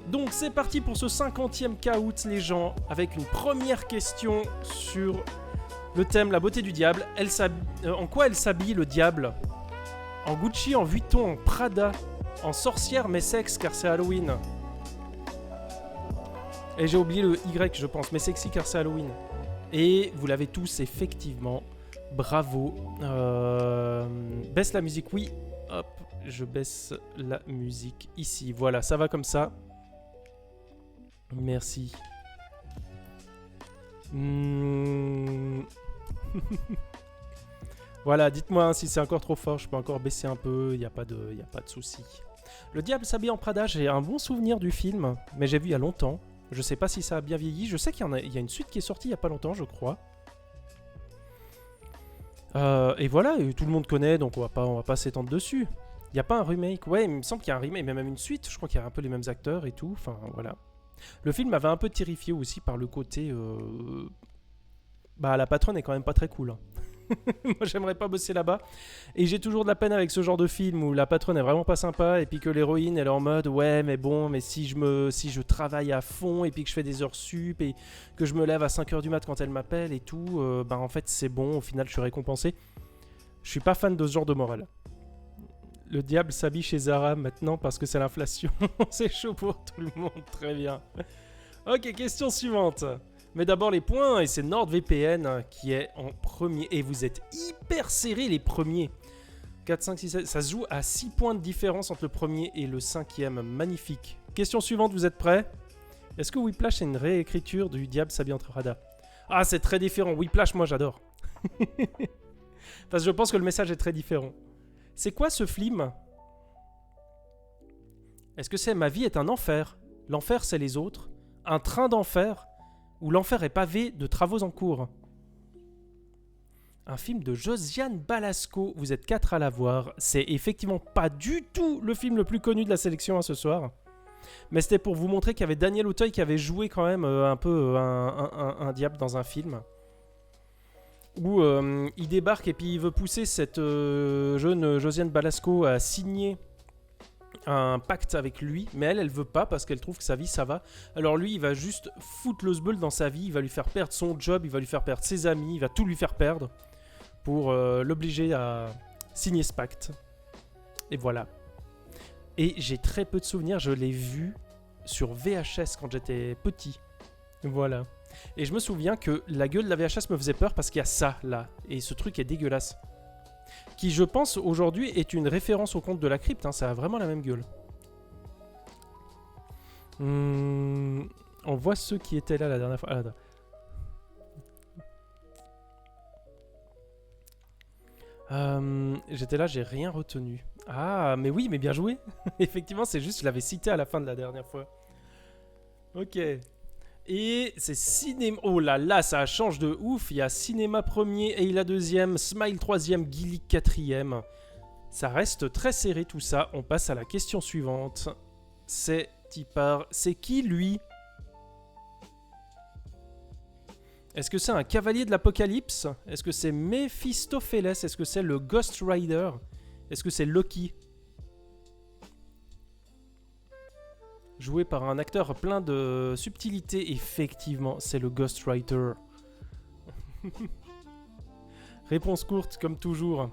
Donc c'est parti pour ce 50e Caout les gens, avec une première question sur le thème la beauté du diable. En quoi elle s'habille le diable? En Gucci, en Vuitton, en Prada, en sorcière mais sexe car c'est Halloween. Et j'ai oublié le Y je pense, mais sexy car c'est Halloween. Et vous l'avez tous effectivement, bravo. Baisse la musique, oui. Hop, je baisse la musique ici. Voilà, ça va comme ça. Merci. Voilà, dites-moi si c'est encore trop fort, je peux encore baisser un peu, il n'y a pas de souci. Le diable s'habille en Prada, j'ai un bon souvenir du film, mais j'ai vu il y a longtemps. Je sais pas si ça a bien vieilli, je sais qu'il y a une suite qui est sortie il y a pas longtemps, je crois. Et voilà, et tout le monde connaît, donc on va pas s'étendre dessus. Il n'y a pas un remake, ouais, il me semble qu'il y a un remake, mais même une suite, je crois qu'il y a un peu les mêmes acteurs et tout, enfin voilà. Le film m'avait un peu terrifié aussi par le côté... Bah la patronne est quand même pas très cool. Hein. Moi j'aimerais pas bosser là-bas. Et j'ai toujours de la peine avec ce genre de film où la patronne est vraiment pas sympa et puis que l'héroïne elle est en mode ouais mais bon mais si je travaille à fond et puis que je fais des heures sup et que je me lève à 5h du mat quand elle m'appelle et tout, bah en fait c'est bon, au final je suis récompensé. Je suis pas fan de ce genre de morale. Le diable s'habille chez Zara maintenant parce que c'est l'inflation. C'est chaud pour tout le monde, très bien. Ok, question suivante. Mais d'abord les points, et c'est NordVPN qui est en premier. Et vous êtes hyper serrés les premiers. 4, 5, 6, 7. Ça se joue à 6 points de différence entre le premier et le cinquième. Magnifique. Question suivante, vous êtes prêts? Est-ce que Whiplash est une réécriture du Diable s'habille en Prada? Ah, c'est très différent. Whiplash, moi j'adore. Parce que je pense que le message est très différent. C'est quoi ce film? Est-ce que c'est Ma vie est un enfer? L'enfer c'est les autres? Un train d'enfer? Où l'enfer est pavé de travaux en cours? Un film de Josiane Balasco. Vous êtes 4 à la voir. C'est effectivement pas du tout le film le plus connu de la sélection ce soir. Mais c'était pour vous montrer qu'il y avait Daniel Auteuil qui avait joué quand même un peu un diable dans un film. Où il débarque et puis il veut pousser cette jeune Josiane Balasco à signer un pacte avec lui, mais elle veut pas parce qu'elle trouve que sa vie ça va. Alors lui il va juste foutre le sbeul dans sa vie, il va lui faire perdre son job, il va lui faire perdre ses amis, il va tout lui faire perdre pour l'obliger à signer ce pacte. Et voilà. Et j'ai très peu de souvenirs, je l'ai vu sur VHS quand j'étais petit. Voilà. Et je me souviens que la gueule de la VHS me faisait peur parce qu'il y a ça là, et ce truc est dégueulasse. Qui, je pense, aujourd'hui est une référence au conte de la crypte. Hein, ça a vraiment la même gueule. On voit ceux qui étaient là la dernière fois. J'étais là, j'ai rien retenu. Ah, mais oui, mais bien joué. Effectivement, c'est juste, je l'avais cité à la fin de la dernière fois. Ok. Et c'est cinéma... Oh là là, ça change de ouf. Il y a cinéma premier, Ayla deuxième, Smile troisième, Gilly quatrième. Ça reste très serré tout ça. On passe à la question suivante. C'est Tipar. C'est qui lui? Est-ce que c'est un cavalier de l'apocalypse? Est-ce que c'est Mephistopheles? Est-ce que c'est le Ghost Rider? Est-ce que c'est Loki? Joué par un acteur plein de subtilité, effectivement, c'est le Ghostwriter. Réponse courte, comme toujours.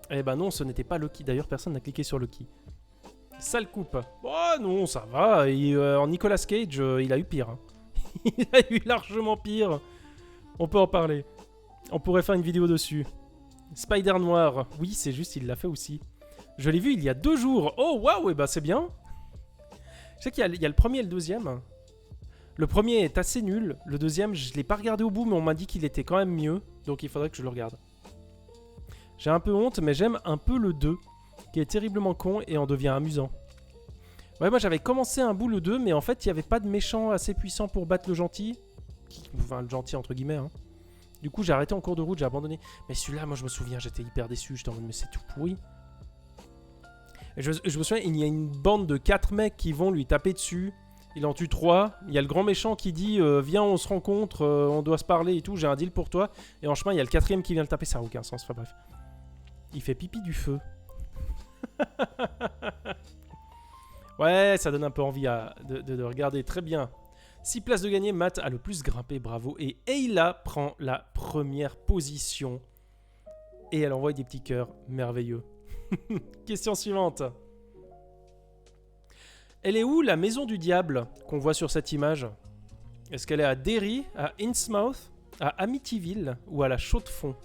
Eh ben non, ce n'était pas Loki. D'ailleurs, personne n'a cliqué sur Loki. Sale coupe. Oh non, ça va. Et, en Nicolas Cage, il a eu pire. Hein. Il a eu largement pire. On peut en parler. On pourrait faire une vidéo dessus. Spider Noir. Oui, c'est juste, il l'a fait aussi. Je l'ai vu il y a 2 jours. Oh, waouh, et ben c'est bien. Je sais qu'il y a le premier et le deuxième. Le premier est assez nul. Le deuxième, je ne l'ai pas regardé au bout, mais on m'a dit qu'il était quand même mieux. Donc il faudrait que je le regarde. J'ai un peu honte, mais j'aime un peu le 2, qui est terriblement con et en devient amusant. Ouais, moi j'avais commencé un bout le 2, mais en fait, il n'y avait pas de méchant assez puissant pour battre le gentil. Enfin, le gentil entre guillemets. Hein. Du coup, j'ai arrêté en cours de route, j'ai abandonné. Mais celui-là, moi je me souviens, j'étais hyper déçu. J'étais en mode, mais c'est tout pourri. Je me souviens, il y a une bande de 4 mecs qui vont lui taper dessus. Il en tue 3. Il y a le grand méchant qui dit viens, on se rencontre, on doit se parler et tout, j'ai un deal pour toi. Et en chemin, il y a le 4ème qui vient le taper, ça n'a aucun sens. Enfin bref. Il fait pipi du feu. Ouais, ça donne un peu envie de regarder. Très bien. 6 places de gagné, Matt a le plus grimpé, bravo. Et Ayla prend la première position. Et elle envoie des petits cœurs, merveilleux. Question suivante. Elle est où la maison du diable qu'on voit sur cette image? Est-ce qu'elle est à Derry, à Innsmouth, à Amityville ou à la Chaux-de-Fonds?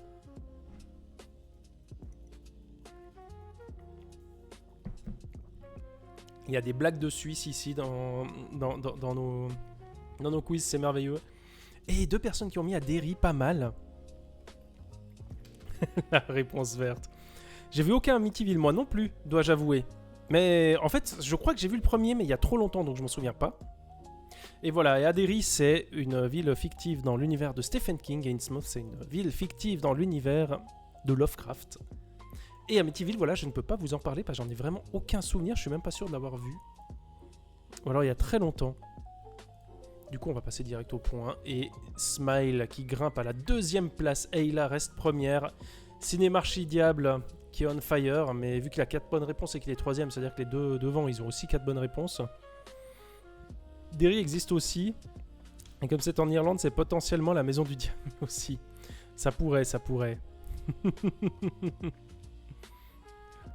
Il y a des blagues de Suisse ici dans nos quiz, c'est merveilleux. Et 2 personnes qui ont mis à Derry, pas mal. La réponse verte. J'ai vu aucun Amityville, moi non plus, dois-je avouer. Mais en fait, je crois que j'ai vu le premier, mais il y a trop longtemps, donc je m'en souviens pas. Et voilà, et Derry, c'est une ville fictive dans l'univers de Stephen King, et Innsmouth, c'est une ville fictive dans l'univers de Lovecraft. Et Amityville, voilà, je ne peux pas vous en parler, parce que j'en ai vraiment aucun souvenir, je suis même pas sûr de l'avoir vu. Ou alors il y a très longtemps. Du coup, on va passer direct au point. Et Smile qui grimpe à la 2e place, Ayla reste première. Cinémarchi Diable qui est on fire, mais vu qu'il a 4 bonnes réponses et qu'il est 3ème, c'est-à-dire que les deux devant, ils ont aussi 4 bonnes réponses. Derry existe aussi. Et comme c'est en Irlande, c'est potentiellement la maison du diable aussi. Ça pourrait, ça pourrait.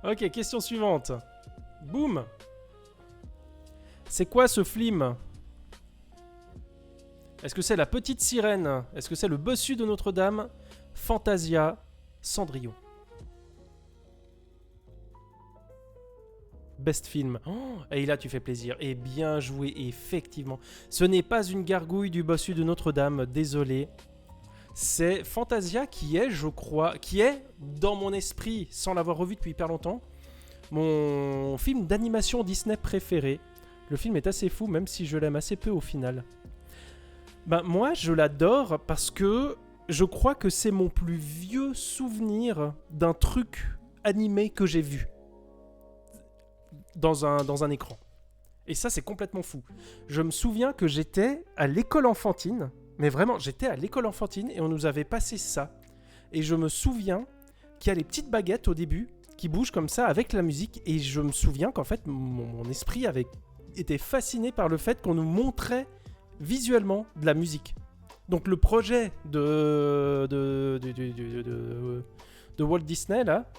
Ok, question suivante. Boum. C'est quoi ce film? Est-ce que c'est La Petite Sirène? Est-ce que c'est Le Bossu de Notre-Dame? Fantasia? Cendrillon? Best film. Oh, et là, tu fais plaisir. Et bien joué, effectivement. Ce n'est pas une gargouille du Bossu de Notre-Dame, désolé. C'est Fantasia qui est, je crois, qui est, dans mon esprit, sans l'avoir revu depuis hyper longtemps, mon film d'animation Disney préféré. Le film est assez fou, même si je l'aime assez peu au final. Ben, moi, je l'adore parce que je crois que c'est mon plus vieux souvenir d'un truc animé que j'ai vu dans un écran. Et ça, c'est complètement fou. Je me souviens que j'étais à l'école enfantine, mais vraiment, j'étais à l'école enfantine et on nous avait passé ça. Et je me souviens qu'il y a les petites baguettes au début qui bougent comme ça avec la musique. Et je me souviens qu'en fait, mon esprit avait été fasciné par le fait qu'on nous montrait visuellement de la musique. Donc le projet de Walt Disney, là,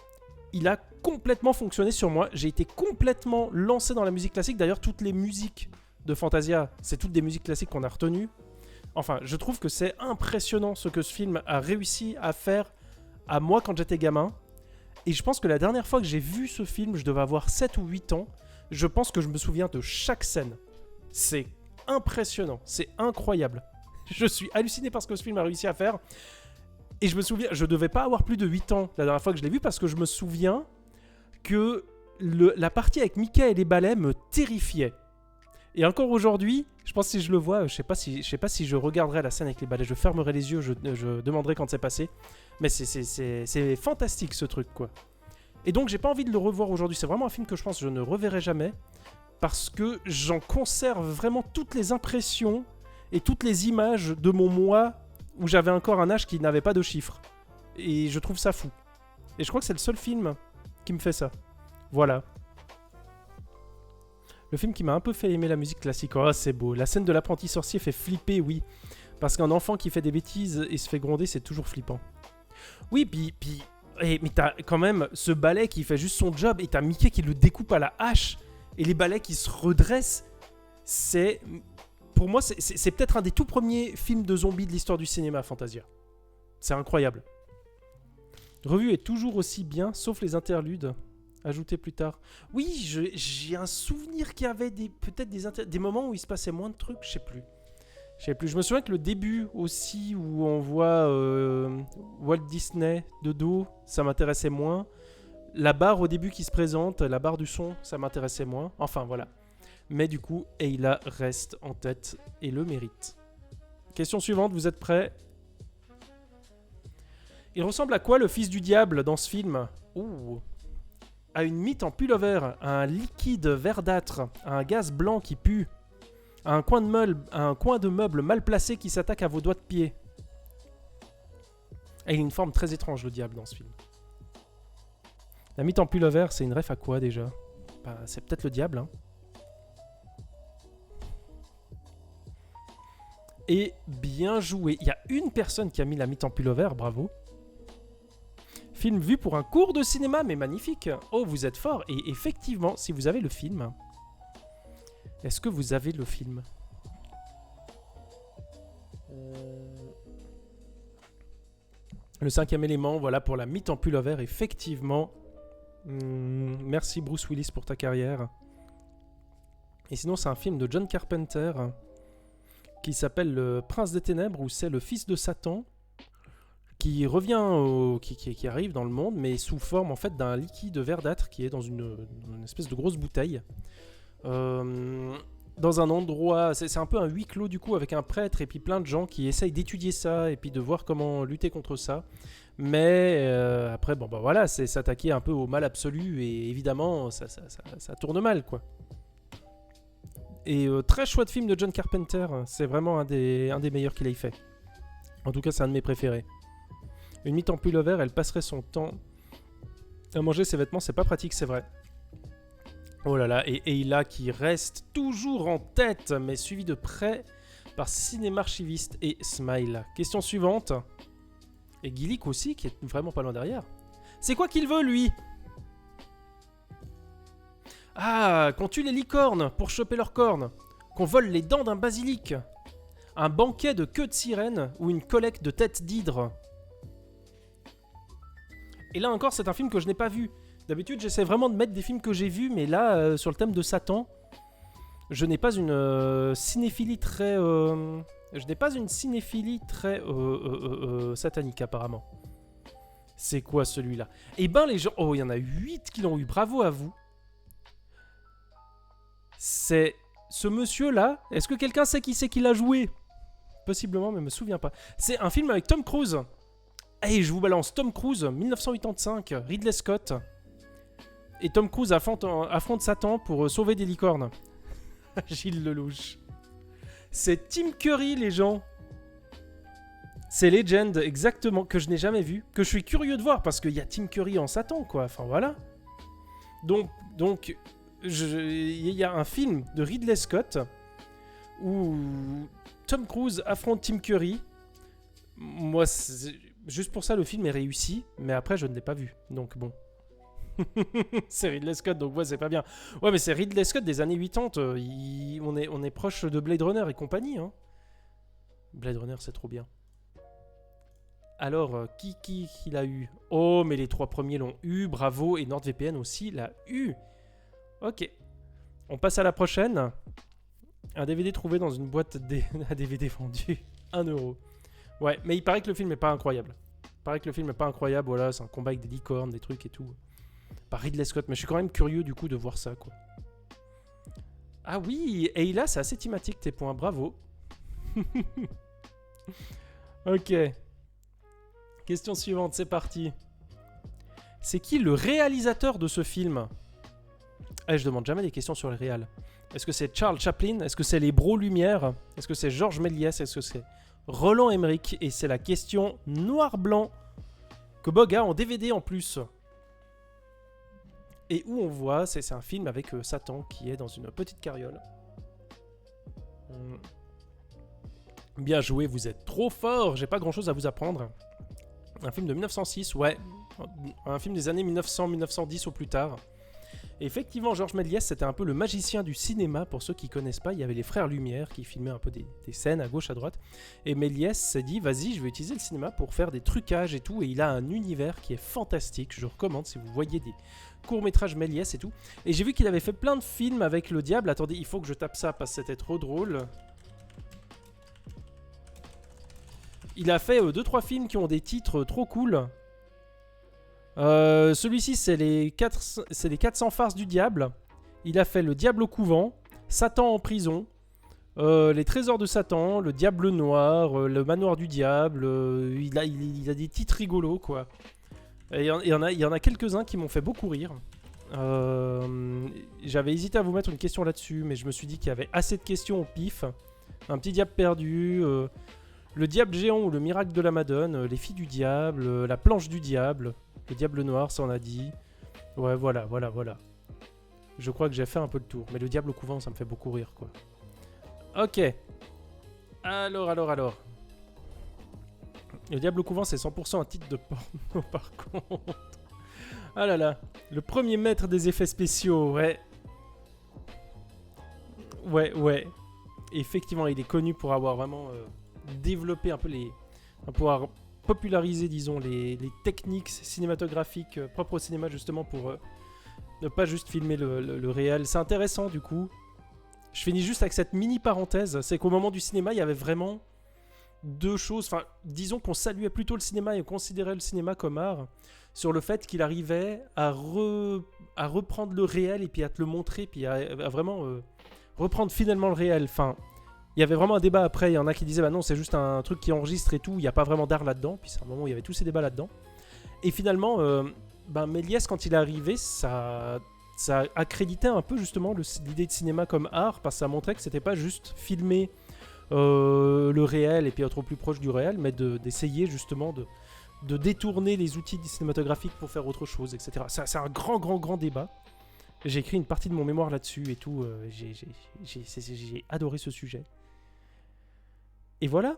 il a complètement fonctionné sur moi. J'ai été complètement lancé dans la musique classique. D'ailleurs, toutes les musiques de Fantasia, c'est toutes des musiques classiques qu'on a retenues. Enfin, je trouve que c'est impressionnant ce que ce film a réussi à faire à moi quand j'étais gamin. Et je pense que la dernière fois que j'ai vu ce film, je devais avoir 7 ou 8 ans. Je pense que je me souviens de chaque scène. C'est impressionnant, c'est incroyable. Je suis halluciné par ce que ce film a réussi à faire. Et je me souviens, je devais pas avoir plus de 8 ans la dernière fois que je l'ai vu parce que je me souviens que la partie avec Mickey et les balais me terrifiait. Et encore aujourd'hui, je pense que si je le vois, je sais pas si je regarderai la scène avec les balais, je fermerai les yeux, je demanderai quand c'est passé. Mais c'est fantastique ce truc, quoi. Et donc j'ai pas envie de le revoir aujourd'hui, c'est vraiment un film que je pense que je ne reverrai jamais. Parce que j'en conserve vraiment toutes les impressions et toutes les images de mon moi où j'avais encore un âge qui n'avait pas de chiffres. Et je trouve ça fou. Et je crois que c'est le seul film qui me fait ça. Voilà. Le film qui m'a un peu fait aimer la musique classique. Oh, c'est beau. La scène de l'apprenti sorcier fait flipper, oui. Parce qu'un enfant qui fait des bêtises et se fait gronder, c'est toujours flippant. Oui, puis mais t'as quand même ce balai qui fait juste son job et t'as Mickey qui le découpe à la hache. Et les balais qui se redressent, c'est... Pour moi, c'est peut-être un des tout premiers films de zombies de l'histoire du cinéma, Fantasia. C'est incroyable. Revue est toujours aussi bien, sauf les interludes. Ajoutés plus tard. Oui, j'ai un souvenir qu'il y avait peut-être des moments où il se passait moins de trucs, je sais plus. Je me souviens que le début aussi, où on voit Walt Disney de dos, ça m'intéressait moins. La barre au début qui se présente, la barre du son, ça m'intéressait moins. Enfin, voilà. Mais du coup, Ayla reste en tête et le mérite. Question suivante, vous êtes prêts? Il ressemble à quoi le fils du diable dans ce film? Ouh. À une mythe en pullover, à un liquide verdâtre, à un gaz blanc qui pue, à un coin de meuble mal placé qui s'attaque à vos doigts de pied. Et il a une forme très étrange, le diable, dans ce film. La mythe en pullover, c'est une ref à quoi déjà? Bah, c'est peut-être le diable, hein. Et bien joué. Il y a une personne qui a mis la mythe en pullover, bravo. Film vu pour un cours de cinéma, mais magnifique. Oh, vous êtes fort. Et effectivement, si vous avez le film... Est-ce que vous avez le film? Le cinquième élément, voilà pour la mythe en pullover, effectivement. Merci Bruce Willis pour ta carrière. Et sinon, c'est un film de John Carpenter qui s'appelle Le Prince des Ténèbres, où c'est le fils de Satan qui revient, qui arrive dans le monde, mais sous forme en fait d'un liquide verdâtre qui est dans une espèce de grosse bouteille. Dans un endroit, c'est un peu un huis clos du coup, avec un prêtre et puis plein de gens qui essayent d'étudier ça et puis de voir comment lutter contre ça. Mais après, bon bah voilà, c'est s'attaquer un peu au mal absolu et évidemment ça tourne mal quoi. Et très chouette film de John Carpenter, c'est vraiment un des meilleurs qu'il ait fait. En tout cas, c'est un de mes préférés. Une mythe en pullover, elle passerait son temps à manger ses vêtements, c'est pas pratique, c'est vrai. Oh là là, et Eila qui reste toujours en tête, mais suivi de près par Cinémarchiviste et Smile. Question suivante. Et Gillick aussi, qui est vraiment pas loin derrière. C'est quoi qu'il veut, lui? Ah, qu'on tue les licornes pour choper leurs cornes. Qu'on vole les dents d'un basilic. Un banquet de queue de sirène ou une collecte de têtes d'hydre. Et là encore, c'est un film que je n'ai pas vu. D'habitude, j'essaie vraiment de mettre des films que j'ai vus, mais là, sur le thème de Satan, je n'ai pas une cinéphilie très... je n'ai pas une cinéphilie très satanique, apparemment. C'est quoi, celui-là? Eh ben, les gens... Oh, il y en a 8 qui l'ont eu. Bravo à vous. C'est ce monsieur-là. Est-ce que quelqu'un sait qui c'est qui l'a joué? Possiblement, mais je me souviens pas. C'est un film avec Tom Cruise. Hey, je vous balance Tom Cruise, 1985, Ridley Scott. Et Tom Cruise affronte Satan pour sauver des licornes. Gilles Lelouch. C'est Tim Curry, les gens. C'est Legend, exactement, que je n'ai jamais vu. Que je suis curieux de voir, parce qu'il y a Tim Curry en Satan, quoi. Enfin, voilà. Donc il y a un film de Ridley Scott où Tom Cruise affronte Tim Curry. Moi, juste pour ça, le film est réussi, mais après, je ne l'ai pas vu. Donc, bon. C'est Ridley Scott, donc ouais, c'est pas bien. Ouais, mais c'est Ridley Scott des années 80. On est proche de Blade Runner et compagnie. Hein. Blade Runner, c'est trop bien. Alors, qui l'a eu? Oh, mais les 3 premiers l'ont eu. Bravo. Et NordVPN aussi l'a eu. Ok. On passe à la prochaine. Un DVD trouvé dans une boîte à DVD vendu. 1 €. Ouais, mais il paraît que le film est pas incroyable. Voilà, c'est un combat avec des licornes, des trucs et tout. Par Ridley Scott, mais je suis quand même curieux du coup de voir ça, quoi. Ah oui, et là, c'est assez thématique tes points, bravo. Ok. Question suivante, c'est parti. C'est qui le réalisateur de ce film? Je demande jamais des questions sur les réals. Est-ce que c'est Charles Chaplin? Est-ce que c'est les Bros Lumière? Est-ce que c'est Georges Méliès? Est-ce que c'est Roland Emmerich? Et c'est la question noir-blanc que Bog a en DVD en plus. Et où on voit, c'est un film avec Satan qui est dans une petite carriole. Bien joué, vous êtes trop fort. J'ai pas grand chose à vous apprendre. Un film de 1906, ouais. Un film des années 1900-1910 au plus tard. Et effectivement, Georges Méliès, c'était un peu le magicien du cinéma. Pour ceux qui connaissent pas, il y avait les frères Lumière qui filmaient un peu des scènes à gauche, à droite. Et Méliès s'est dit, vas-y, je vais utiliser le cinéma pour faire des trucages et tout. Et il a un univers qui est fantastique. Je recommande si vous voyez des courts-métrages Méliès et tout. Et j'ai vu qu'il avait fait plein de films avec le diable. Attendez, il faut que je tape ça parce que c'était trop drôle. Il a fait 2-3 films qui ont des titres trop cool. Celui-ci, c'est les 400 farces du diable. Il a fait Le Diable au couvent, Satan en prison, Les trésors de Satan, Le Diable noir, Le manoir du diable. Il a des titres rigolos, quoi. Et il y en a quelques-uns qui m'ont fait beaucoup rire. J'avais hésité à vous mettre une question là-dessus, mais je me suis dit qu'il y avait assez de questions au pif. Un petit diable perdu, Le diable géant ou Le miracle de la Madone, Les filles du diable, La planche du diable, Le diable noir, ça on a dit. Ouais, voilà. Je crois que j'ai fait un peu le tour. Mais Le diable au couvent, ça me fait beaucoup rire, quoi. Ok. Alors. Le Diable au couvent, c'est 100% un titre de porno, par contre. Ah là là. Le premier maître des effets spéciaux, ouais. Ouais. Effectivement, il est connu pour avoir vraiment développé un peu pour pouvoir populariser, disons, les techniques cinématographiques propres au cinéma, justement, pour ne pas juste filmer le réel. C'est intéressant, du coup. Je finis juste avec cette mini parenthèse. C'est qu'au moment du cinéma, il y avait vraiment deux choses. Enfin, disons qu'on saluait plutôt le cinéma et on considérait le cinéma comme art sur le fait qu'il arrivait à reprendre le réel et puis à te le montrer, puis à vraiment reprendre finalement le réel. Enfin, il y avait vraiment un débat après. Il y en a qui disaient bah non, c'est juste un truc qui enregistre et tout. Il n'y a pas vraiment d'art là-dedans. Puis c'est un moment où il y avait tous ces débats là-dedans. Et finalement, Méliès, quand il est arrivé, ça accréditait un peu justement l'idée de cinéma comme art, parce que ça montrait que c'était pas juste filmer le réel et puis être au plus proche du réel, mais d'essayer justement de détourner les outils cinématographiques pour faire autre chose, etc. C'est un grand débat. J'ai écrit une partie de mon mémoire là-dessus et tout. J'ai adoré ce sujet. Et voilà.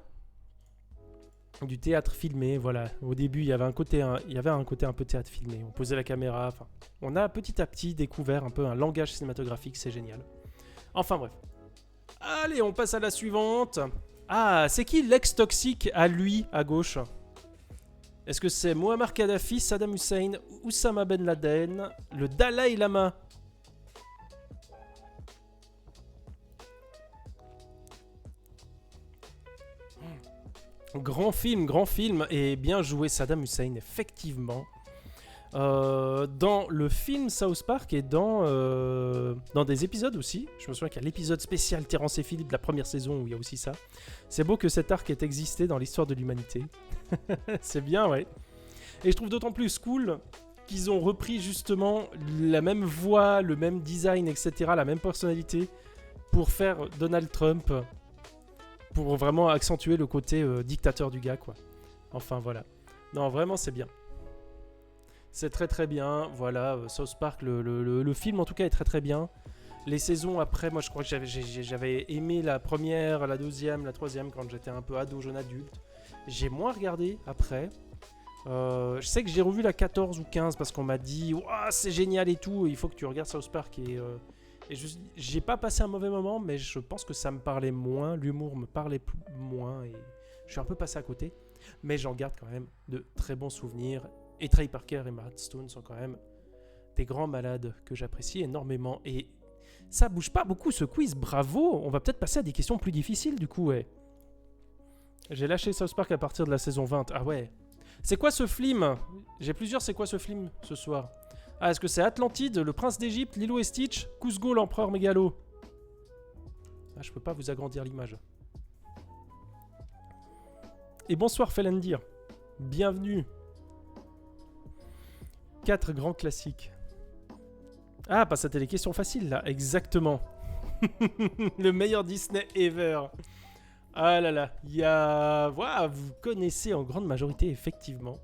Du théâtre filmé, voilà. Au début, il y avait un côté un peu théâtre filmé. On posait la caméra. Enfin, on a petit à petit découvert un peu un langage cinématographique. C'est génial. Enfin bref. Allez, on passe à la suivante. Ah, c'est qui l'ex-toxique à lui, à gauche? Est-ce que c'est Muammar Kadhafi, Saddam Hussein, Oussama Ben Laden, le Dalai Lama? Grand film, et bien joué Saddam Hussein, effectivement. Dans le film South Park et dans des épisodes aussi. Je me souviens qu'il y a l'épisode spécial Terrence et Philippe de la première saison où il y a aussi ça. C'est beau que cet arc ait existé dans l'histoire de l'humanité. C'est bien, ouais. Et je trouve d'autant plus cool qu'ils ont repris justement la même voix, le même design, etc., la même personnalité pour faire Donald Trump, pour vraiment accentuer le côté dictateur du gars, quoi. Enfin, voilà. Non, vraiment, c'est bien. C'est très bien, voilà, South Park, le film en tout cas est très bien. Les saisons après, moi je crois que j'avais aimé la première, la deuxième, la troisième quand j'étais un peu ado, jeune adulte. J'ai moins regardé après. Je sais que j'ai revu la 14 ou 15 parce qu'on m'a dit « c'est génial et tout, il faut que tu regardes South Park » et j'ai pas passé un mauvais moment, mais je pense que ça me parlait moins, l'humour me parlait moins et je suis un peu passé à côté. Mais j'en garde quand même de très bons souvenirs. Et Trey Parker et Matt Stone sont quand même des grands malades que j'apprécie énormément. Et ça bouge pas beaucoup ce quiz, bravo. On va peut-être passer à des questions plus difficiles du coup, ouais. J'ai lâché South Park à partir de la saison 20. Ah ouais. C'est quoi ce film? J'ai plusieurs c'est quoi ce film ce soir. Ah, est-ce que c'est Atlantide, Le Prince d'Égypte, Lilo et Stitch, Kuzco, l'Empereur Mégalo? Ah, je peux pas vous agrandir l'image. Et bonsoir Felendir. Bienvenue. 4 grands classiques. Ah, bah c'était les questions faciles là, exactement. Le meilleur Disney ever. Ah là là, il y a... Voilà, vous connaissez en grande majorité, effectivement.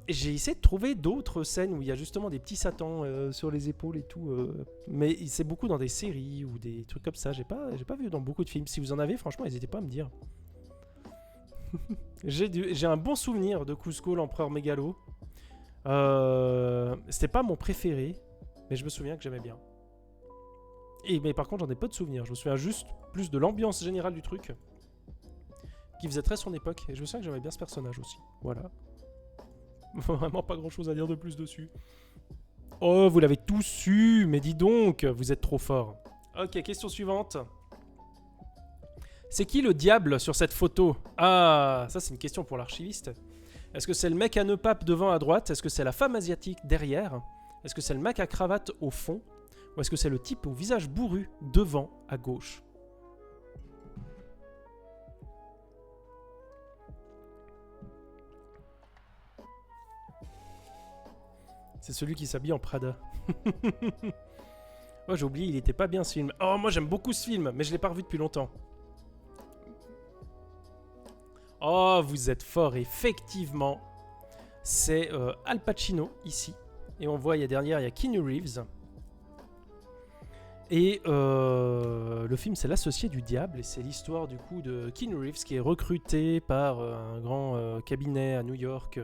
J'ai essayé de trouver d'autres scènes où il y a justement des petits satans sur les épaules et tout. Mais c'est beaucoup dans des séries ou des trucs comme ça. J'ai pas vu dans beaucoup de films. Si vous en avez, franchement, n'hésitez pas à me dire. J'ai un bon souvenir de Kuzco, l'Empereur Mégalo. C'était pas mon préféré, mais je me souviens que j'aimais bien. Mais par contre, j'en ai pas de souvenirs. Je me souviens juste plus de l'ambiance générale du truc, qui faisait très son époque. Et je me souviens que j'aimais bien ce personnage aussi. Voilà. Vraiment pas grand chose à dire de plus dessus. Oh, vous l'avez tous su, mais dis donc, vous êtes trop fort. Ok, question suivante. C'est qui le diable sur cette photo? Ah, ça c'est une question pour l'archiviste. Est-ce que c'est le mec à nœud pape devant à droite? Est-ce que c'est la femme asiatique derrière? Est-ce que c'est le mec à cravate au fond? Ou est-ce que c'est le type au visage bourru devant à gauche? C'est celui qui s'habille en Prada. Oh, j'ai oublié, il était pas bien ce film. Oh, moi j'aime beaucoup ce film, mais je l'ai pas revu depuis longtemps. Oh, vous êtes fort, effectivement. C'est Al Pacino, ici. Et on voit, derrière, il y a Keanu Reeves. Et le film, c'est L'Associé du Diable, et c'est l'histoire du coup de Keanu Reeves qui est recruté par un grand cabinet à New York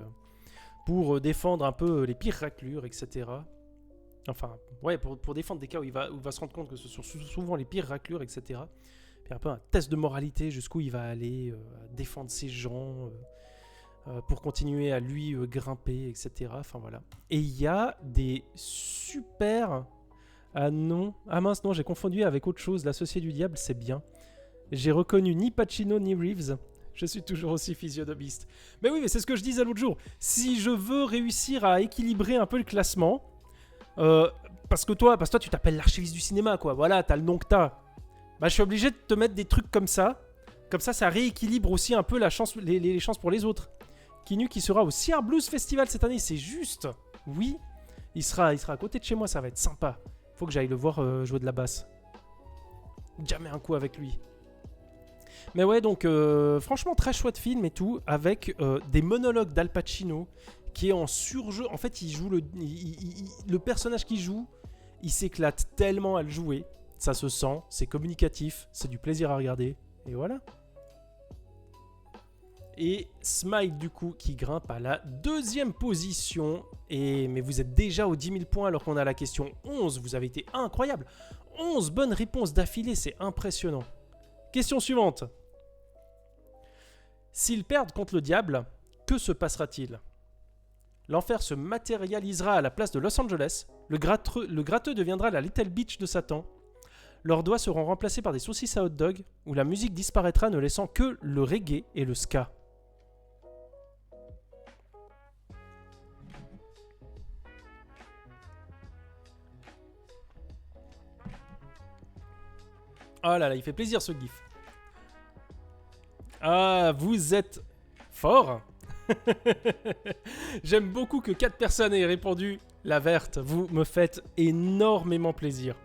pour défendre un peu les pires raclures, etc. Enfin, ouais, pour défendre des cas où il va se rendre compte que ce sont souvent les pires raclures, etc. Puis un peu un test de moralité jusqu'où il va aller défendre ces gens pour continuer à lui grimper, etc. Enfin voilà. Et il y a des super... Ah non, ah mince non, j'ai confondu avec autre chose. L'Associé du Diable, c'est bien. J'ai reconnu ni Pacino ni Reeves. Je suis toujours aussi physionomiste. Mais oui, mais c'est ce que je disais l'autre jour. Si je veux réussir à équilibrer un peu le classement, parce que toi tu t'appelles l'archiviste du cinéma, quoi. Voilà, t'as le nom que t'as. Bah, je suis obligé de te mettre des trucs comme ça. Comme ça rééquilibre aussi un peu la chance, les chances pour les autres. Keanu qui sera au Sierra Blues Festival cette année, c'est juste. Oui, il sera à côté de chez moi, ça va être sympa. Faut que j'aille le voir jouer de la basse. Jamais un coup avec lui. Mais ouais, donc franchement très chouette film et tout, avec des monologues d'Al Pacino qui est en surjeu. En fait, il joue le personnage qu'il joue, il s'éclate tellement à le jouer. Ça se sent, c'est communicatif, c'est du plaisir à regarder. Et voilà. Et Smile, du coup, qui grimpe à la 2e position. Mais vous êtes déjà aux 10 000 points alors qu'on a la question 11. Vous avez été incroyable. 11 bonnes réponses d'affilée, c'est impressionnant. Question suivante. S'ils perdent contre le diable, que se passera-t-il ? L'enfer se matérialisera à la place de Los Angeles. Le gratteux deviendra la Little Beach de Satan. Leurs doigts seront remplacés par des saucisses à hot dog, où la musique disparaîtra ne laissant que le reggae et le ska. Oh là là, il fait plaisir ce gif. Ah, vous êtes fort. J'aime beaucoup que 4 personnes aient répondu la verte. Vous me faites énormément plaisir.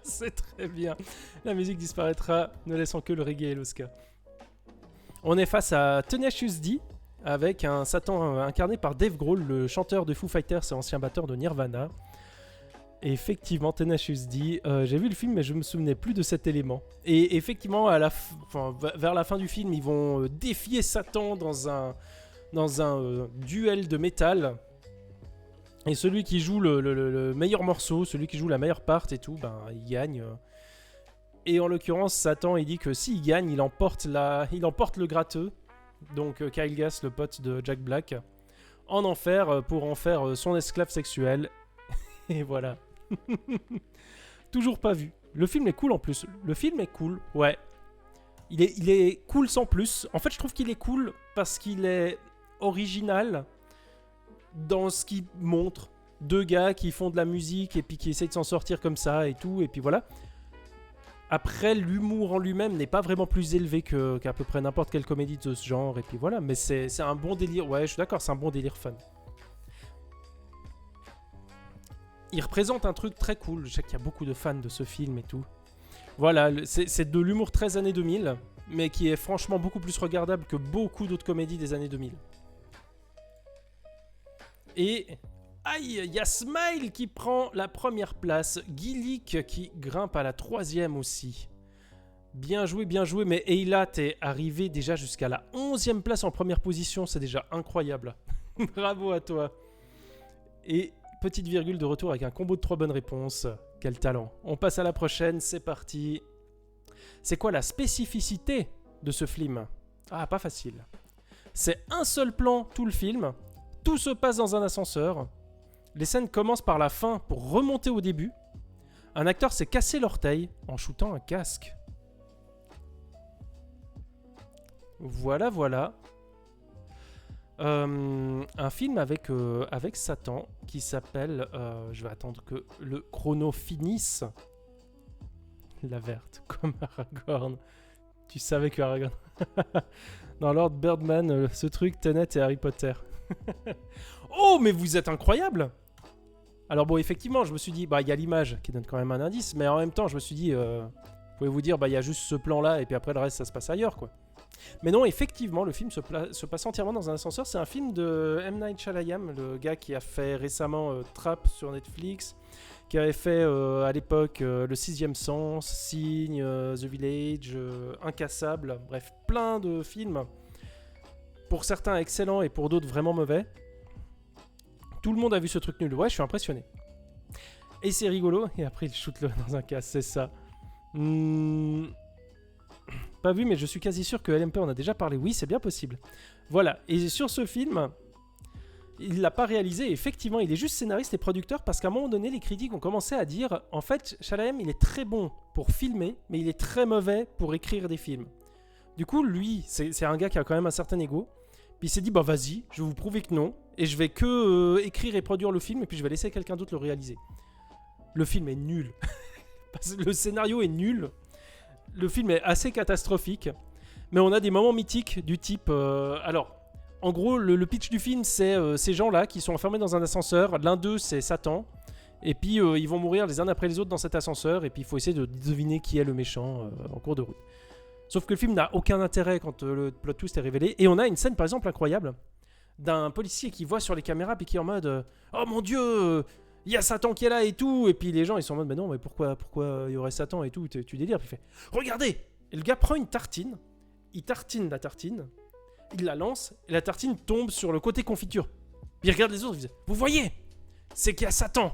C'est très bien. La musique disparaîtra, ne laissant que le reggae et le ska. On est face à Tenacious D, avec un Satan incarné par Dave Grohl, le chanteur de Foo Fighters et ancien batteur de Nirvana. Et effectivement, Tenacious D, j'ai vu le film mais je me souvenais plus de cet élément. Et effectivement, vers la fin du film, ils vont défier Satan dans un duel de métal. Et celui qui joue le meilleur morceau, celui qui joue la meilleure part et tout, ben, il gagne. Et en l'occurrence, Satan, il dit que s'il gagne, il emporte le gratteux. Donc Kyle Gass, le pote de Jack Black, en enfer pour en faire son esclave sexuel. Et voilà. Toujours pas vu. Le film est cool en plus. Le film est cool, ouais. Il est cool sans plus. En fait, je trouve qu'il est cool parce qu'il est original dans ce qu'il montre. 2 gars qui font de la musique et puis qui essayent de s'en sortir comme ça et tout. Et puis voilà. Après, l'humour en lui-même n'est pas vraiment plus élevé qu'à peu près n'importe quelle comédie de ce genre. Et puis voilà. Mais c'est un bon délire. Ouais, je suis d'accord, c'est un bon délire fun. Il représente un truc très cool. Je sais qu'il y a beaucoup de fans de ce film et tout. Voilà, c'est de l'humour très années 2000, mais qui est franchement beaucoup plus regardable que beaucoup d'autres comédies des années 2000. Et... aïe, il y a Smile qui prend la première place. Gillick qui grimpe à la 3e aussi. Bien joué, mais Ayla, t'es arrivé déjà jusqu'à la 11e place en première position. C'est déjà incroyable. Bravo à toi. Et... petite virgule de retour avec un combo de 3 bonnes réponses. Quel talent. On passe à la prochaine, c'est parti. C'est quoi la spécificité de ce film ? Ah, pas facile. C'est un seul plan tout le film. Tout se passe dans un ascenseur. Les scènes commencent par la fin pour remonter au début. Un acteur s'est cassé l'orteil en shootant un casque. Voilà. Un film avec Satan qui s'appelle... je vais attendre que le chrono finisse. La verte, comme Aragorn. Tu savais que Aragorn... Dans Lord Birdman, ce truc, Tenet et Harry Potter. Oh, mais vous êtes incroyable! Alors bon, effectivement, je me suis dit, bah il y a l'image qui donne quand même un indice, mais en même temps, je me suis dit, pouvez-vous dire, bah il y a juste ce plan-là, et puis après le reste, ça se passe ailleurs, quoi. Mais non, effectivement, le film se passe entièrement dans un ascenseur. C'est un film de M. Night Shyamalan, le gars qui a fait récemment Trap sur Netflix, qui avait fait à l'époque Le Sixième Sens, Signe, The Village, Incassable, bref, plein de films. Pour certains excellents et pour d'autres vraiment mauvais. Tout le monde a vu ce truc nul. Ouais, je suis impressionné. Et c'est rigolo. Et après, il shoot le dans un cas, c'est ça. Pas vu, mais je suis quasi sûr que LMP en a déjà parlé. Oui, c'est bien possible. Voilà. Et sur ce film, il l'a pas réalisé. Effectivement, il est juste scénariste et producteur parce qu'à un moment donné, les critiques ont commencé à dire en fait, Chalamet, il est très bon pour filmer, mais il est très mauvais pour écrire des films. Du coup, lui, c'est un gars qui a quand même un certain ego. Puis il s'est dit, bah vas-y, je vais vous prouver que non. Et je vais que écrire et produire le film, et puis je vais laisser quelqu'un d'autre le réaliser. Le film est nul. Le scénario est nul. Le film est assez catastrophique. Mais on a des moments mythiques du type... alors, en gros, le pitch du film, c'est ces gens-là qui sont enfermés dans un ascenseur. L'un d'eux, c'est Satan. Et puis, ils vont mourir les uns après les autres dans cet ascenseur. Et puis, il faut essayer de deviner qui est le méchant en cours de route. Sauf que le film n'a aucun intérêt quand le plot twist est révélé. Et on a une scène, par exemple, incroyable, d'un policier qui voit sur les caméras, puis qui est en mode oh mon Dieu, il y a Satan qui est là et tout. Et puis les gens, ils sont en mode mais non, mais pourquoi il y aurait Satan et tout, tu délires. Puis il fait regardez. Et le gars prend une tartine, il tartine la tartine, il la lance, et la tartine tombe sur le côté confiture. Puis il regarde les autres, il dit vous voyez, c'est qu'il y a Satan.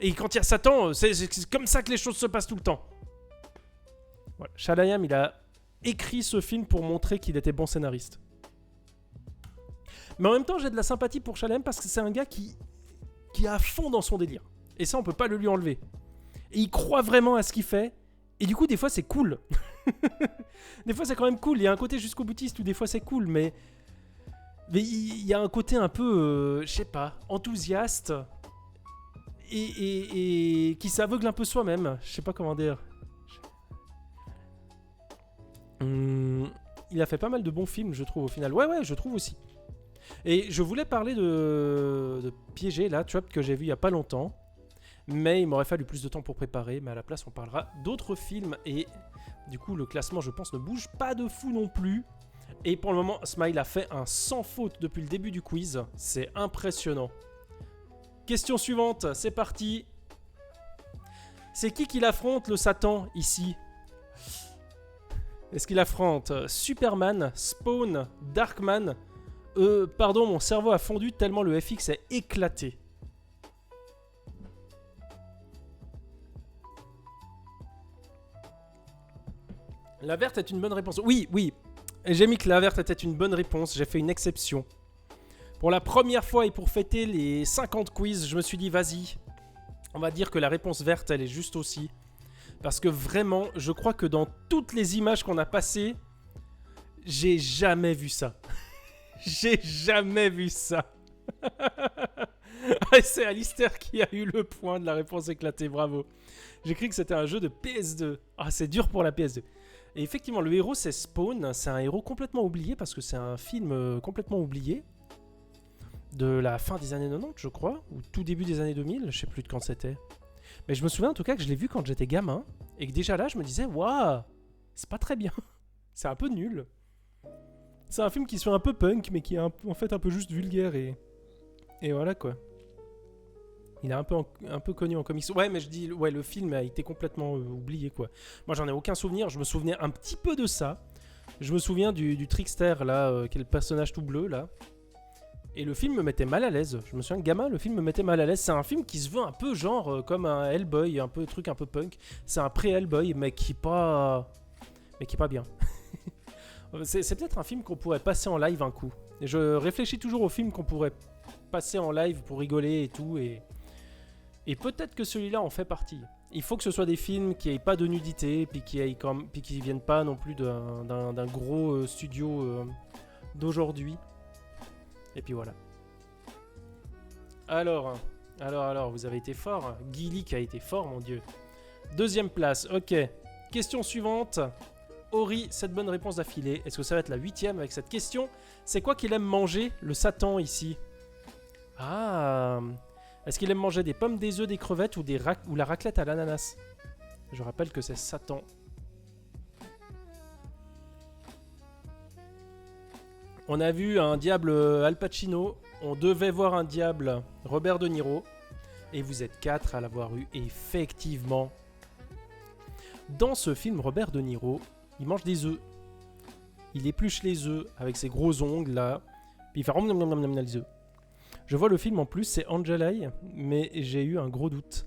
Et quand il y a Satan, c'est comme ça que les choses se passent tout le temps. Voilà. Chalamet, il a écrit ce film pour montrer qu'il était bon scénariste. Mais en même temps, j'ai de la sympathie pour Chalamet parce que c'est un gars qui est à fond dans son délire. Et ça, on peut pas le lui enlever. Et il croit vraiment à ce qu'il fait. Et du coup, des fois, c'est cool. Des fois, c'est quand même cool. Il y a un côté jusqu'au boutiste où des fois, c'est cool. Mais il y a un côté un peu, je sais pas, enthousiaste. Et qui s'aveugle un peu soi-même. Je sais pas comment dire. Il a fait pas mal de bons films, je trouve, au final. Ouais, je trouve aussi. Et je voulais parler de Piégé, là, Trapped, que j'ai vu il y a pas longtemps. Mais il m'aurait fallu plus de temps pour préparer. Mais à la place, on parlera d'autres films. Et du coup, le classement, je pense, ne bouge pas de fou non plus. Et pour le moment, Smile a fait un sans faute depuis le début du quiz. C'est impressionnant. Question suivante, c'est parti. C'est qui l'affronte, le Satan, ici ? Est-ce qu'il affronte Superman, Spawn, Darkman ? Pardon, mon cerveau a fondu tellement le FX est éclaté. La verte est une bonne réponse. Oui. J'ai mis que la verte était une bonne réponse. J'ai fait une exception. Pour la première fois et pour fêter les 50 quiz, je me suis dit, vas-y. On va dire que la réponse verte, elle est juste aussi. Parce que vraiment, je crois que dans toutes les images qu'on a passées, j'ai jamais vu ça. J'ai jamais vu ça. C'est Alistair qui a eu le point de la réponse éclatée, bravo. J'ai cru que c'était un jeu de PS2. Ah, c'est dur pour la PS2. Et effectivement, le héros, c'est Spawn. C'est un héros complètement oublié parce que c'est un film complètement oublié. De la fin des années 90, je crois, ou tout début des années 2000, je sais plus de quand c'était. Mais je me souviens en tout cas que je l'ai vu quand j'étais gamin, et que déjà là, je me disais, waouh, c'est pas très bien. C'est un peu nul. C'est un film qui se fait un peu punk, mais qui est en fait un peu juste vulgaire, et voilà quoi. Il est un peu connu en comics. Ouais, mais je dis, ouais, le film a été complètement oublié quoi. Moi, j'en ai aucun souvenir, je me souvenais un petit peu de ça. Je me souviens du trickster là, qui est le personnage tout bleu là. Et le film me mettait mal à l'aise. Je me souviens que gamin, le film me mettait mal à l'aise. C'est un film qui se veut un peu genre comme un Hellboy, un peu truc un peu punk. C'est un pré-Hellboy, mais qui est pas bien. C'est peut-être un film qu'on pourrait passer en live un coup. Et je réfléchis toujours aux films qu'on pourrait passer en live pour rigoler et tout. Et peut-être que celui-là en fait partie. Il faut que ce soit des films qui n'aient pas de nudité, puis qui viennent pas non plus d'un gros studio d'aujourd'hui. Et puis voilà. Alors, vous avez été fort. Guily qui a été fort, mon dieu. Deuxième place, ok. Question suivante. Ori, cette bonne réponse d'affilée. Est-ce que ça va être la 8ème avec cette question? C'est quoi qu'il aime manger, le Satan, ici? Ah. Est-ce qu'il aime manger des pommes, des œufs, des crevettes ou la raclette à l'ananas? Je rappelle que c'est Satan. On a vu un diable Al Pacino, on devait voir un diable Robert De Niro. Et vous êtes 4 à l'avoir eu, effectivement. Dans ce film, Robert De Niro, il mange des œufs. Il épluche les œufs avec ses gros ongles là, puis il fait les œufs. Je vois le film en plus, c'est Angel Eye, mais j'ai eu un gros doute.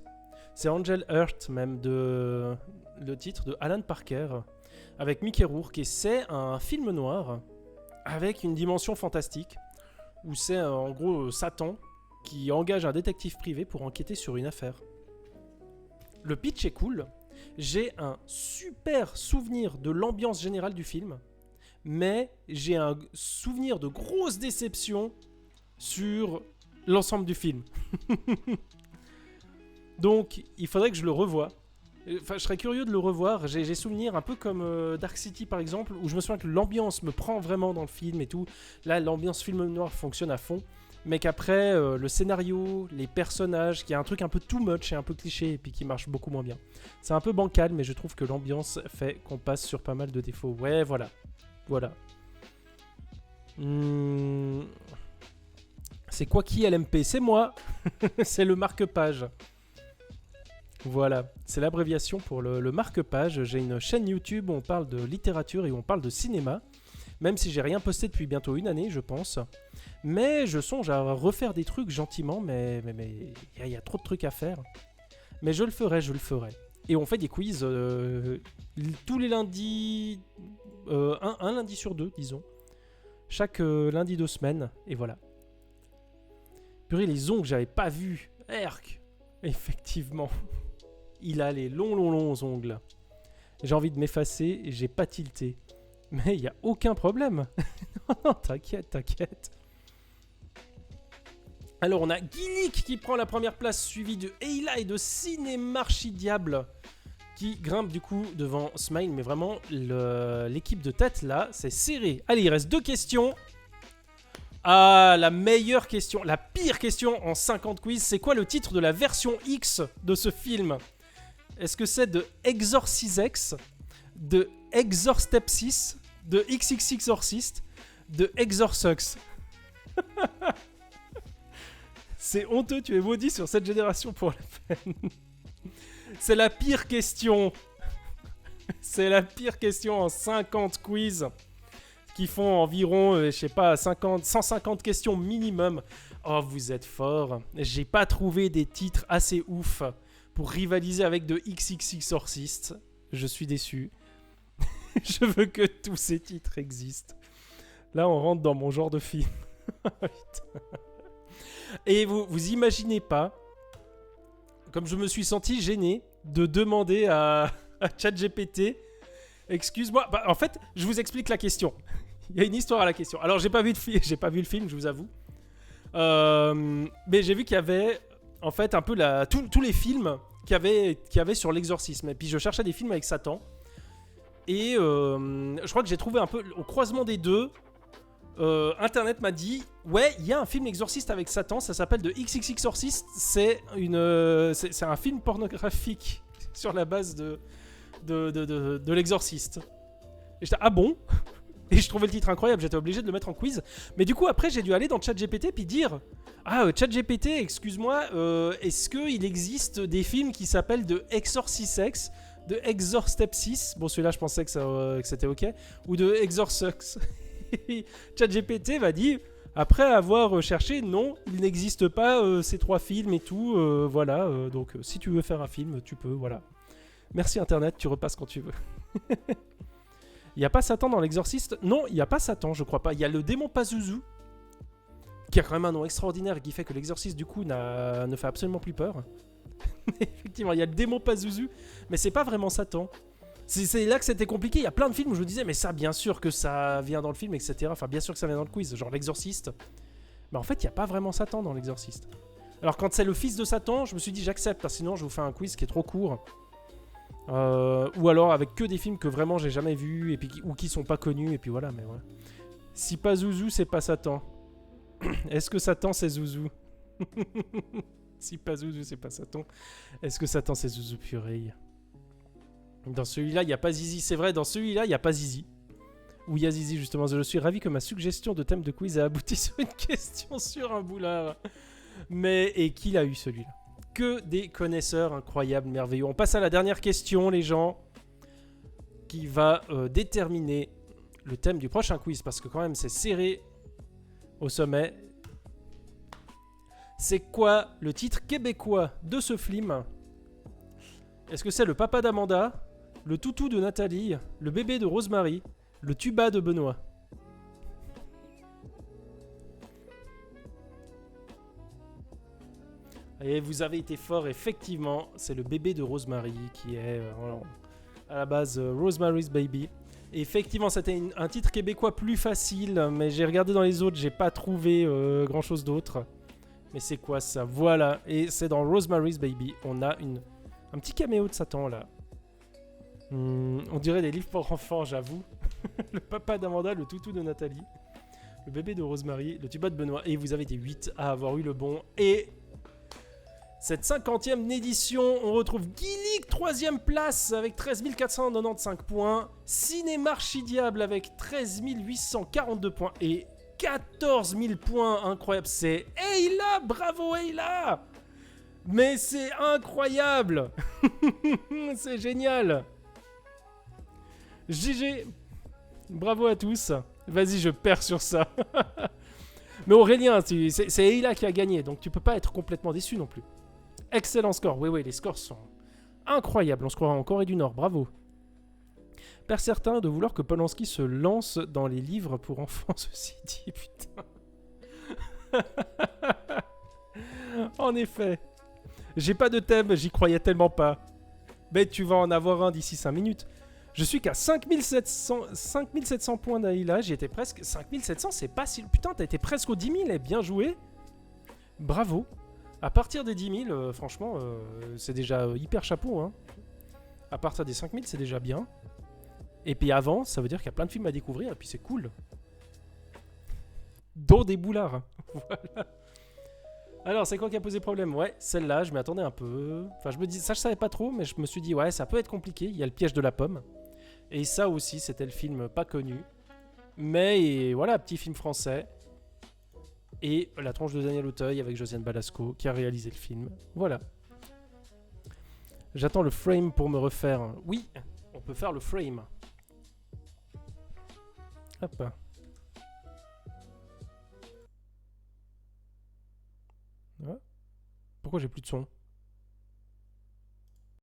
C'est Angel Heart même, le titre de Alan Parker, avec Mickey Rourke, et c'est un film noir avec une dimension fantastique, où c'est en gros Satan qui engage un détective privé pour enquêter sur une affaire. Le pitch est cool, j'ai un super souvenir de l'ambiance générale du film, mais j'ai un souvenir de grosse déception sur l'ensemble du film. Donc, il faudrait que je le revoie. Enfin, je serais curieux de le revoir. J'ai souvenir un peu comme Dark City, par exemple, où je me souviens que l'ambiance me prend vraiment dans le film et tout. Là, l'ambiance film noir fonctionne à fond. Mais qu'après, le scénario, les personnages, qu'il y a un truc un peu too much et un peu cliché, et puis qui marche beaucoup moins bien. C'est un peu bancal, mais je trouve que l'ambiance fait qu'on passe sur pas mal de défauts. Ouais, voilà. Voilà. C'est quoi qui LMP? C'est moi. C'est le marque-page. Voilà, c'est l'abréviation pour le marque-page. J'ai une chaîne YouTube où on parle de littérature et où on parle de cinéma. Même si j'ai rien posté depuis bientôt une année, je pense. Mais je songe à refaire des trucs gentiment, mais il y a trop de trucs à faire. Mais je le ferai. Et on fait des quiz tous les lundis, un lundi sur 2, disons. Chaque lundi de semaine, et voilà. Purée, les ongles, j'avais pas vu. Erk. Effectivement. Il a les longs ongles. J'ai envie de m'effacer et j'ai pas tilté. Mais il n'y a aucun problème. Non, t'inquiète. Alors, on a Guilic qui prend la première place, suivi de Eila et de Cinémarchidiable qui grimpe du coup devant Smile. Mais vraiment, l'équipe de tête là, c'est serré. Allez, il reste 2 questions. Ah, la meilleure question, la pire question en 50 quiz, c'est quoi le titre de la version X de ce film? Est-ce que c'est de Exorcisex, de Exorstepsis, de XXXorcist, de Exorsux? C'est honteux, tu es maudit sur cette génération pour la peine. C'est la pire question. C'est la pire question en 50 quiz. Qui font environ, je sais pas, 150 questions minimum. Oh, vous êtes fort. J'ai pas trouvé des titres assez ouf pour rivaliser avec de XXXorcist. Je suis déçu. Je veux que tous ces titres existent. Là, on rentre dans mon genre de film. Et vous imaginez pas, comme je me suis senti gêné de demander à ChatGPT, excuse-moi, bah, en fait, je vous explique la question. Il y a une histoire à la question. Alors, j'ai pas vu le film, je vous avoue. Mais j'ai vu qu'il y avait, en fait, un peu tous les films qu'il y avait sur l'exorcisme. Et puis, je cherchais des films avec Satan. Et je crois que j'ai trouvé un peu, au croisement des deux, Internet m'a dit, ouais, il y a un film exorciste avec Satan, ça s'appelle de XXXorcist. C'est un film pornographique sur la base de l'exorciste. Et j'étais, ah bon? Et je trouvais le titre incroyable, j'étais obligé de le mettre en quiz. Mais du coup, après, j'ai dû aller dans ChatGPT puis dire, ah, ChatGPT, excuse-moi, est-ce qu'il existe des films qui s'appellent de Exorcisex, de Exorstepsis, bon, celui-là, je pensais que c'était ok, ou de Exorsux. ChatGPT m'a dit, après avoir cherché, non, il n'existe pas ces 3 films et tout, voilà. Donc, si tu veux faire un film, tu peux, voilà. Merci Internet, tu repasses quand tu veux. Il n'y a pas Satan dans l'exorciste? Non, il n'y a pas Satan, je crois pas. Il y a le démon Pazuzu, qui a quand même un nom extraordinaire et qui fait que l'exorciste, du coup, ne fait absolument plus peur. Effectivement, il y a le démon Pazuzu, mais c'est pas vraiment Satan. C'est là que c'était compliqué. Il y a plein de films où je me disais, mais ça, bien sûr que ça vient dans le film, etc. Enfin, bien sûr que ça vient dans le quiz, genre l'exorciste. Mais en fait, il n'y a pas vraiment Satan dans l'exorciste. Alors, quand c'est le fils de Satan, je me suis dit, j'accepte, sinon je vous fais un quiz qui est trop court. Ou alors avec que des films que vraiment j'ai jamais vus et puis ou qui sont pas connus et puis voilà, mais voilà. Si pas Zouzou, c'est pas Satan. Est-ce que Satan c'est Zouzou? Si pas Zouzou, c'est pas Satan. Est-ce que Satan c'est Zouzou? Purée. Dans celui-là, il y a pas Zizi, c'est vrai, dans celui-là, il y a pas Zizi. Ou il y a Zizi justement, je suis ravi que ma suggestion de thème de quiz a abouti sur une question sur un boulard. Mais et qui l'a eu celui-là? Que des connaisseurs incroyables, merveilleux. On passe à la dernière question, les gens, qui va déterminer le thème du prochain quiz, parce que quand même, c'est serré au sommet. C'est quoi le titre québécois de ce film? Est-ce que c'est le papa d'Amanda, le toutou de Nathalie, le bébé de Rosemary, le tuba de Benoît? Et vous avez été fort, effectivement, c'est le bébé de Rosemary qui est à la base Rosemary's Baby. Et effectivement, c'était un titre québécois plus facile, mais j'ai regardé dans les autres, j'ai pas trouvé grand chose d'autre. Mais c'est quoi ça? Voilà, et c'est dans Rosemary's Baby, on a un petit caméo de Satan là. On dirait des livres pour enfants, j'avoue. Le papa d'Amanda, le toutou de Nathalie, le bébé de Rosemary, le tuba de Benoît. Et vous avez été 8 à avoir eu le bon. Et cette 50e édition, on retrouve Guilic, 3e place avec 13 495 points. Cinémarchidiable avec 13 842 points. Et 14 000 points, incroyable. C'est Ayla, bravo Ayla! Mais c'est incroyable! C'est génial! GG! Bravo à tous. Vas-y, je perds sur ça. Mais Aurélien, c'est Ayla qui a gagné, donc tu peux pas être complètement déçu non plus. Excellent score. Oui, les scores sont incroyables. On se croirait en Corée du Nord. Bravo. Père certain de vouloir que Polanski se lance dans les livres pour enfants, ceci dit, putain. En effet. J'ai pas de thème, j'y croyais tellement pas. Mais tu vas en avoir un d'ici 5 minutes. Je suis qu'à 5700 points d'Aïla, j'y étais presque... 5700, c'est pas si... Putain, t'as été presque aux 10 000, et bien joué. Bravo. À partir des 10 000, franchement, c'est déjà hyper chapeau. Hein. À partir des 5 000, c'est déjà bien. Et puis avant, ça veut dire qu'il y a plein de films à découvrir, et puis c'est cool. Dont des boulards. Voilà. Alors, c'est quoi qui a posé problème? Ouais, celle-là, je m'y attendais un peu. Enfin, je me dis, ça je savais pas trop, mais je me suis dit, ouais, ça peut être compliqué. Il y a le piège de la pomme. Et ça aussi, c'était le film pas connu. Mais voilà, petit film français. Et La tronche de Daniel Auteuil avec Josiane Balasco qui a réalisé le film. Voilà. J'attends le frame pour me refaire. Oui, on peut faire le frame. Hop. Ouais. Pourquoi j'ai plus de son?